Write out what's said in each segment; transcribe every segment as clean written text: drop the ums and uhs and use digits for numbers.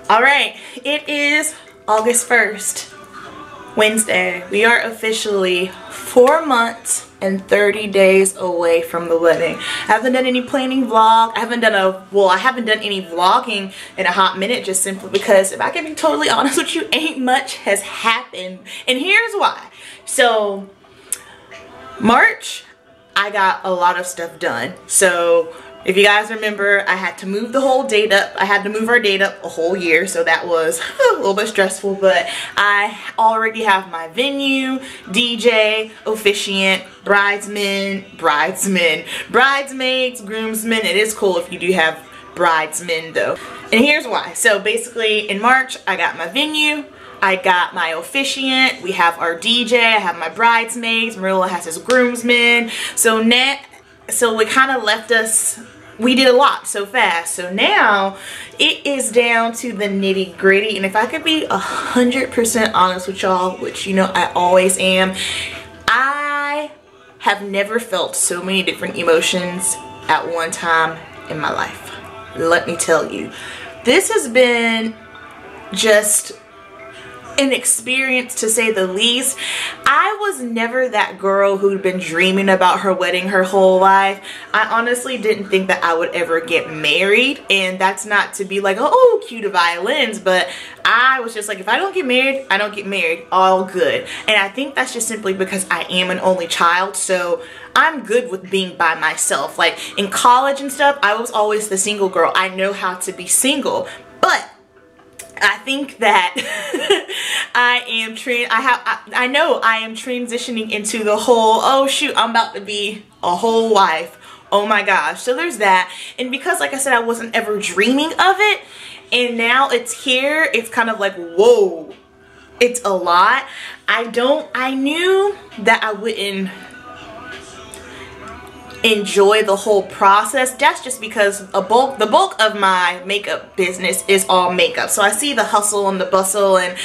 All right, it is August 1st, Wednesday. We are officially 4 months and 30 days away from the wedding. I haven't done any planning vlog. I haven't done any vlogging in a hot minute, just simply because, if I can be totally honest with you, ain't much has happened. And here's why. So, March, I got a lot of stuff done. So, if you guys remember, I had to move the whole date up. I had to move our date up a whole year, so that was a little bit stressful, but I already have my venue, DJ, officiant, bridesmaids, groomsmen. It is cool if you do have bridesmen though. And here's why. So basically in March, I got my venue, I got my officiant, we have our DJ, I have my bridesmaids, Marilla has his groomsmen. So it kind of left us, we did a lot so fast. So now it is down to the nitty gritty. And if I could be 100% honest with y'all, which you know I always am, I have never felt so many different emotions at one time in my life. Let me tell you, this has been just an experience to say the least. I was never that girl who'd been dreaming about her wedding her whole life. I honestly didn't think that I would ever get married, and that's not to be like, oh, cue the violins, but I was just like, if I don't get married, I don't get married, all good. And I think that's just simply because I am an only child, so I'm good with being by myself. Like in college and stuff, I was always the single girl. I know how to be single, but I think that I know I am transitioning into the whole, oh shoot, I'm about to be a whole wife. Oh my gosh. So there's that. And because, like I said, I wasn't ever dreaming of it, and now it's here, it's kind of like, whoa, it's a lot. I knew that I wouldn't enjoy the whole process. That's just because the bulk of my makeup business is all makeup, so I see the hustle and the bustle, and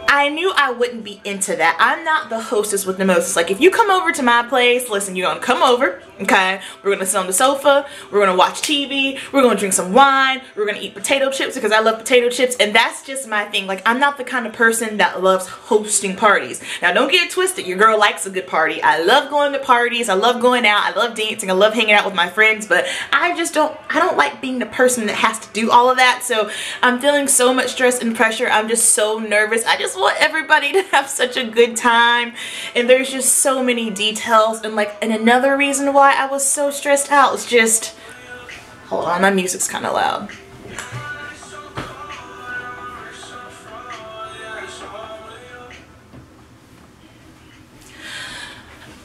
I knew I wouldn't be into that. I'm not the hostess with the most. It's like, if you come over to my place, listen, you're gonna come over, okay, we're gonna sit on the sofa, we're gonna watch TV, we're gonna drink some wine, we're gonna eat potato chips because I love potato chips, and that's just my thing. Like, I'm not the kind of person that loves hosting parties. Now don't get it twisted, your girl likes a good party. I love going to parties, I love going out, I love dancing, I love hanging out with my friends, but I don't like being the person that has to do all of that. So I'm feeling so much stress and pressure. I'm just so nervous. I just want everybody to have such a good time, and there's just so many details. And another reason why I was so stressed out was just, hold on, my music's kind of loud.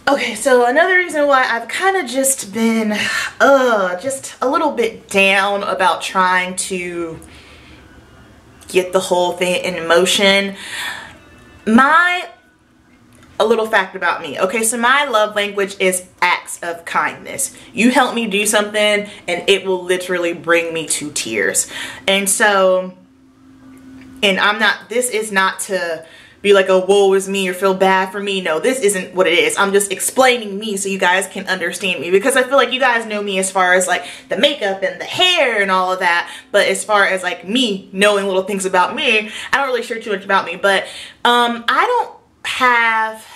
Okay, so another reason why I've kind of just been just a little bit down about trying to get the whole thing in motion. A little fact about me. Okay, so my love language is acts of kindness. You help me do something and it will literally bring me to tears. And so, this is not to be like a woe is me or feel bad for me. No, this isn't what it is. I'm just explaining me so you guys can understand me, because I feel like you guys know me as far as like the makeup and the hair and all of that, but as far as like me knowing little things about me, I don't really share too much about me. But I don't have,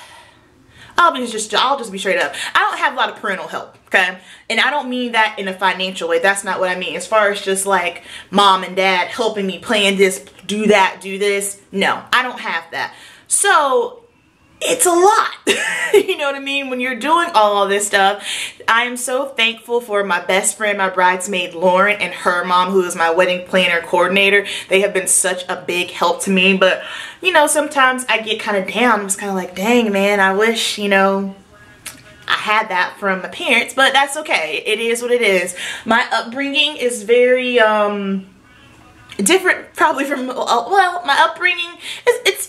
I'll just be straight up, I don't have a lot of parental help, okay? And I don't mean that in a financial way. That's not what I mean. As far as just like mom and dad helping me plan this, do that, do this. No, I don't have that. So it's a lot. You know what I mean? When you're doing all of this stuff, I am so thankful for my best friend, my bridesmaid Lauren, and her mom, who is my wedding planner coordinator. They have been such a big help to me. But you know, sometimes I get kind of down. I'm just kind of like, dang man, I wish, you know, I had that from my parents, but that's okay. It is what it is. My upbringing is very different probably from, well, my upbringing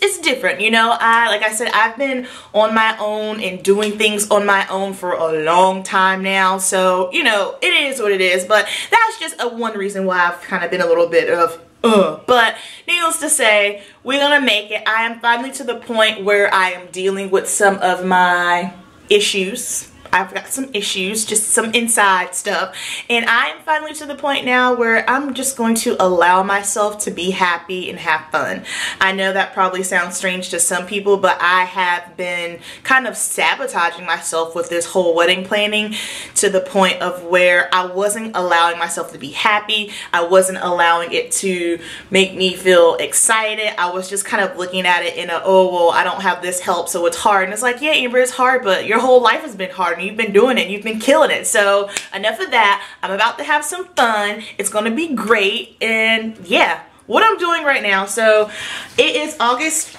it's different, you know. Like I said, I've been on my own and doing things on my own for a long time now, so you know, it is what it is. But that's just one reason why I've kind of been a little bit of but needless to say, we're gonna make it. I am finally to the point where I am dealing with some of my issues. I've got some issues, just some inside stuff, and I am finally to the point now where I'm just going to allow myself to be happy and have fun. I know that probably sounds strange to some people, but I have been kind of sabotaging myself with this whole wedding planning to the point of where I wasn't allowing myself to be happy. I wasn't allowing it to make me feel excited. I was just kind of looking at it in a, oh, well, I don't have this help, so it's hard. And it's like, yeah, Amber, it's hard, but your whole life has been hard and you've been doing it. You've been killing it. So enough of that. I'm about to have some fun. It's going to be great. And yeah, what I'm doing right now. So it is August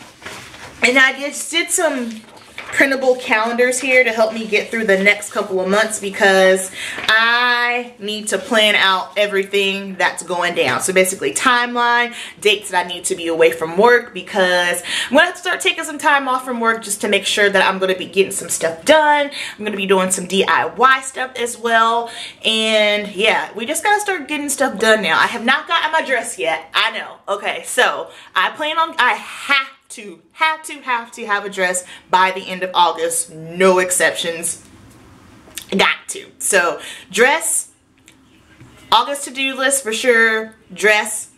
and I just did some printable calendars here to help me get through the next couple of months because I need to plan out everything that's going down. So basically timeline, dates that I need to be away from work because I'm going to have to start taking some time off from work just to make sure that I'm going to be getting some stuff done. I'm going to be doing some DIY stuff as well. And yeah, we just got to start getting stuff done now. I have not gotten my dress yet. I know. Okay, so I have to have a dress by the end of August. No exceptions. Got to. So dress, August to-do list for sure. Dress,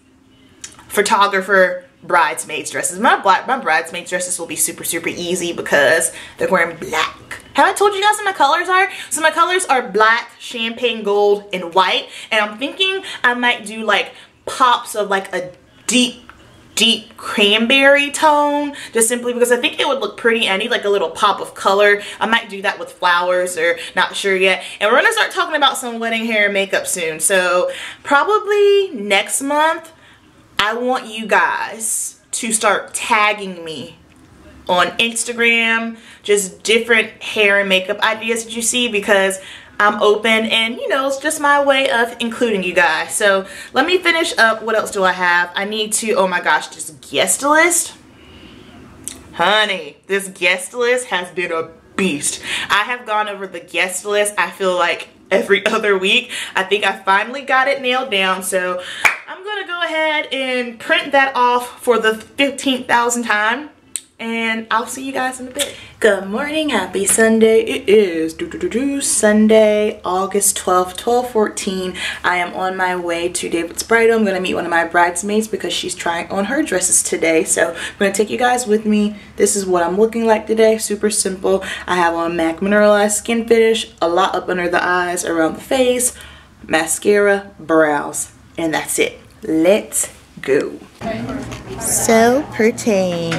photographer, bridesmaids dresses. My bridesmaids dresses will be super easy because they're wearing black. Have I told you guys what my colors are? So my colors are black, champagne gold, and white. And I'm thinking I might do like pops of like a deep cranberry tone, just simply because I think it would look pretty. I need like a little pop of color. I might do that with flowers, or not sure yet. And we're gonna start talking about some wedding hair and makeup soon. So probably next month, I want you guys to start tagging me on Instagram, just different hair and makeup ideas that you see, because I'm open and, you know, it's just my way of including you guys. So let me finish up. What else do I have? I need to, oh my gosh, this guest list. Honey, this guest list has been a beast. I have gone over the guest list, I feel like every other week. I think I finally got it nailed down. So I'm going to go ahead and print that off for the 15,000th time. And I'll see you guys in a bit. Good morning, happy Sunday. It is Sunday, August 12th, 12:14. I am on my way to David's bridal. I'm gonna meet one of my bridesmaids because she's trying on her dresses today. So I'm gonna take you guys with me. This is what I'm looking like today, super simple. I have on MAC Mineralized Skin Finish, a lot up under the eyes, around the face, mascara, brows, and that's it. Let's go. So pretty.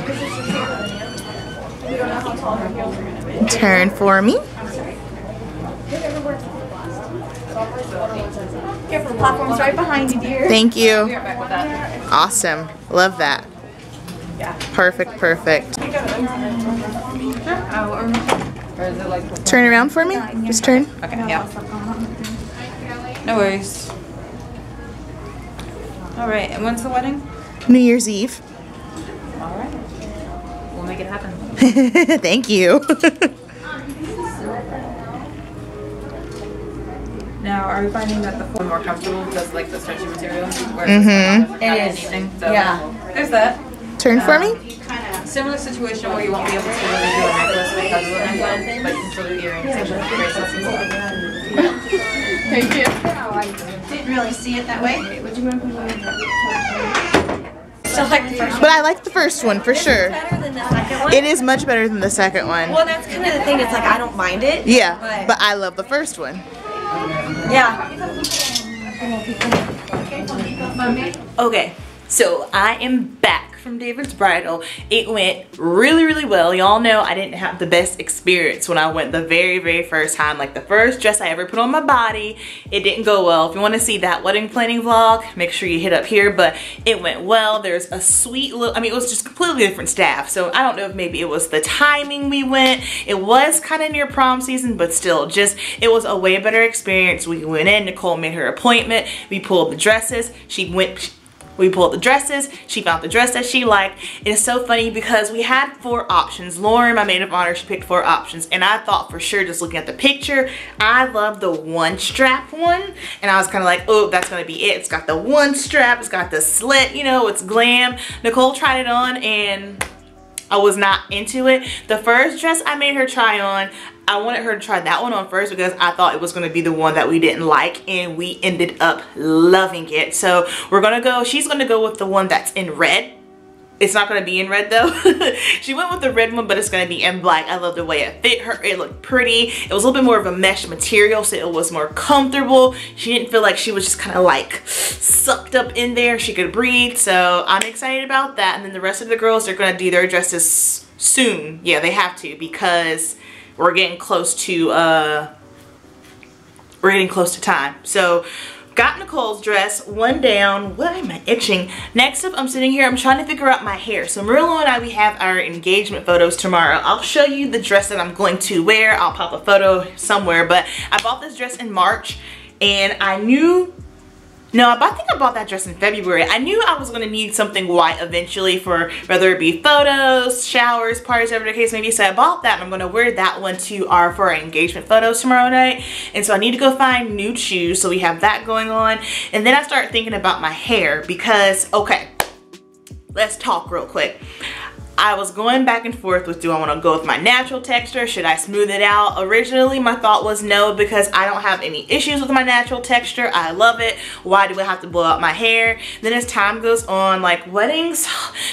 Turn for me. Careful, the platform's right behind you, dear. Thank you. Awesome. Love that. Perfect. Turn around for me. Just turn. Okay, yeah. No worries. Alright, and when's the wedding? New Year's Eve. Alright. We'll make it happen. Thank you. Now, are we finding that the foam more comfortable because like the stretchy material? It is. So yeah. There's that. Turn for me. Similar situation where you won't be able to really do a necklace because of the neckline, but you can still do earrings and bracelets and stuff. Thank you. Didn't really see it that way. Still like the first one. But I like the first one for sure. Better than the second one. It is much better than the second one. Well, that's kind of the thing. It's like I don't mind it. Yeah, but I love the first one. Yeah. Okay, so I am back from David's bridal. It went really well. Y'all know I didn't have the best experience when I went the very first time. Like the first dress I ever put on my body, it didn't go well. If you want to see that wedding planning vlog, make sure you hit up here. But it went well. There's a sweet little, I mean, it was just completely different staff. So I don't know if maybe it was the timing we went. It was kind of near prom season, but still, just, it was a way better experience. We went in, Nicole made her appointment. We pulled the dresses. We pulled the dresses. She found the dress that she liked. It's so funny because we had 4 options. Lauren, my maid of honor, she picked 4 options. And I thought for sure, just looking at the picture, I love the one strap one. And I was kind of like, oh, that's going to be it. It's got the one strap. It's got the slit, you know, it's glam. Nicole tried it on and I was not into it. The first dress I made her try on, I wanted her to try that one on first because I thought it was going to be the one that we didn't like, and we ended up loving it. So we're gonna go, she's gonna go with the one that's in red. It's not going to be in red though. She went with the red one, but it's going to be in black. I love the way it fit her. It looked pretty. It was a little bit more of a mesh material, so it was more comfortable. She didn't feel like she was just kind of like sucked up in there. She could breathe. So I'm excited about that. And then the rest of the girls, they're going to do their dresses soon. Yeah, they have to, because we're getting close to time. So got Nicole's dress, one down. Why am I itching? Next up, I'm sitting here, I'm trying to figure out my hair. So Marilla and I, we have our engagement photos tomorrow. I'll show you the dress that I'm going to wear. I'll pop a photo somewhere, but I bought this dress in March, and I knew, no, I think I bought that dress in February. I knew I was going to need something white eventually for whether it be photos, showers, parties, whatever the case may be. So I bought that, and I'm going to wear that one for our engagement photos tomorrow night. And so I need to go find nude shoes. So we have that going on. And then I start thinking about my hair because, okay, let's talk real quick. I was going back and forth with, do I want to go with my natural texture? Should I smooth it out? Originally, my thought was no, because I don't have any issues with my natural texture. I love it. Why do I have to blow out my hair? Then as time goes on, like weddings,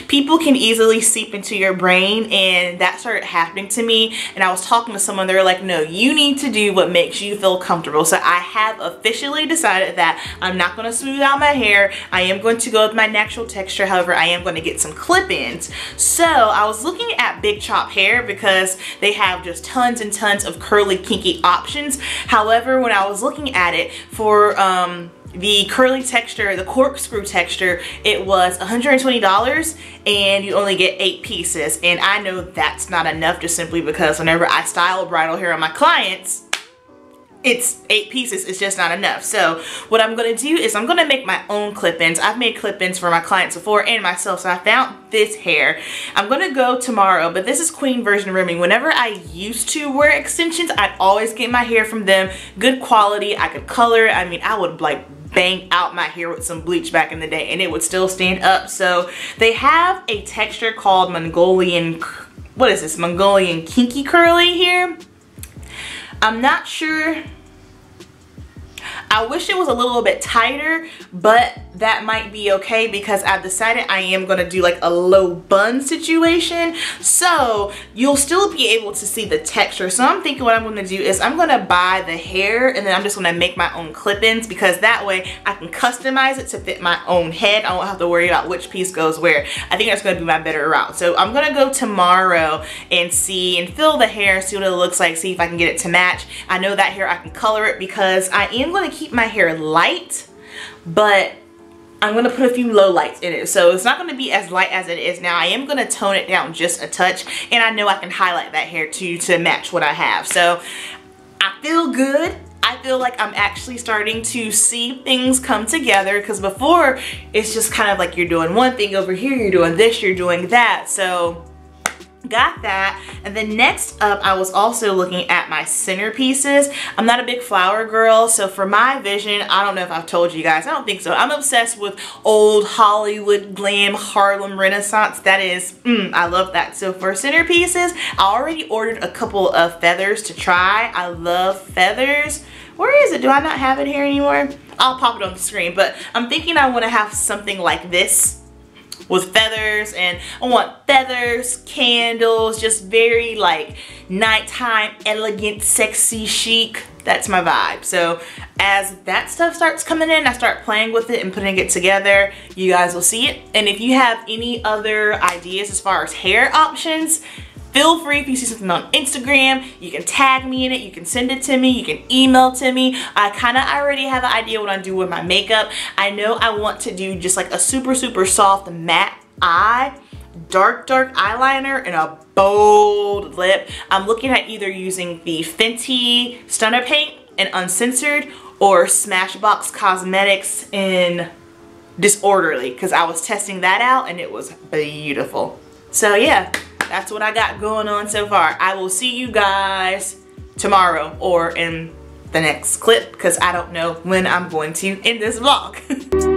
people can easily seep into your brain, and that started happening to me. And I was talking to someone, they were like, no, you need to do what makes you feel comfortable. So I have officially decided that I'm not going to smooth out my hair. I am going to go with my natural texture. However, I am going to get some clip-ins. So I was looking at Big Chop hair because they have just tons and tons of curly, kinky options. However, when I was looking at it for the curly texture, the corkscrew texture, it was $120, and you only get 8 pieces. And I know that's not enough, just simply because whenever I style bridal hair on my clients, it's 8 pieces, it's just not enough. So what I'm gonna do is I'm gonna make my own clip-ins. I've made clip-ins for my clients before and myself, so I found this hair. I'm gonna go tomorrow, but this is Queen Version Rimming. Whenever I used to wear extensions, I'd always get my hair from them. Good quality, I could color it. I mean, I would like bang out my hair with some bleach back in the day and it would still stand up. So they have a texture called Mongolian, what is this? Mongolian Kinky Curly here. I'm not sure. I wish it was a little bit tighter, but that might be okay because I've decided I am going to do like a low bun situation. So you'll still be able to see the texture. So I'm thinking what I'm going to do is I'm going to buy the hair and then I'm just going to make my own clip-ins, because that way I can customize it to fit my own head. I won't have to worry about which piece goes where. I think that's going to be my better route. So I'm going to go tomorrow and see and fill the hair, see what it looks like, see if I can get it to match. I know that hair I can color it because I am going to keep my hair light, but I'm going to put a few low lights in it. So it's not going to be as light as it is now. I am going to tone it down just a touch, and I know I can highlight that hair too to match what I have. So I feel good. I feel like I'm actually starting to see things come together, because before it's just kind of like you're doing one thing over here, you're doing this, you're doing that. So got that. And then next up, I was also looking at my centerpieces. I'm not a big flower girl, so for my vision, I don't know if I've told you guys, I don't think so. I'm obsessed with old Hollywood glam Harlem Renaissance. That is, I love that. So for centerpieces, I already ordered a couple of feathers to try. I love feathers. Where is it? Do I not have it here anymore? I'll pop it on the screen, but I'm thinking I want to have something like this with feathers, and I want feathers, candles, just very like nighttime, elegant, sexy, chic. That's my vibe. So as that stuff starts coming in, I start playing with it and putting it together. You guys will see it. And if you have any other ideas as far as hair options, feel free. If you see something on Instagram, you can tag me in it, you can send it to me, you can email to me. I kind of already have an idea what I do with my makeup. I know I want to do just like a super, super soft matte eye, dark eyeliner, and a bold lip. I'm looking at either using the Fenty Stunner Paint in Uncensored or Smashbox Cosmetics in Disorderly, because I was testing that out and it was beautiful. So yeah, that's what I got going on so far. I will see you guys tomorrow or in the next clip, because I don't know when I'm going to end this vlog.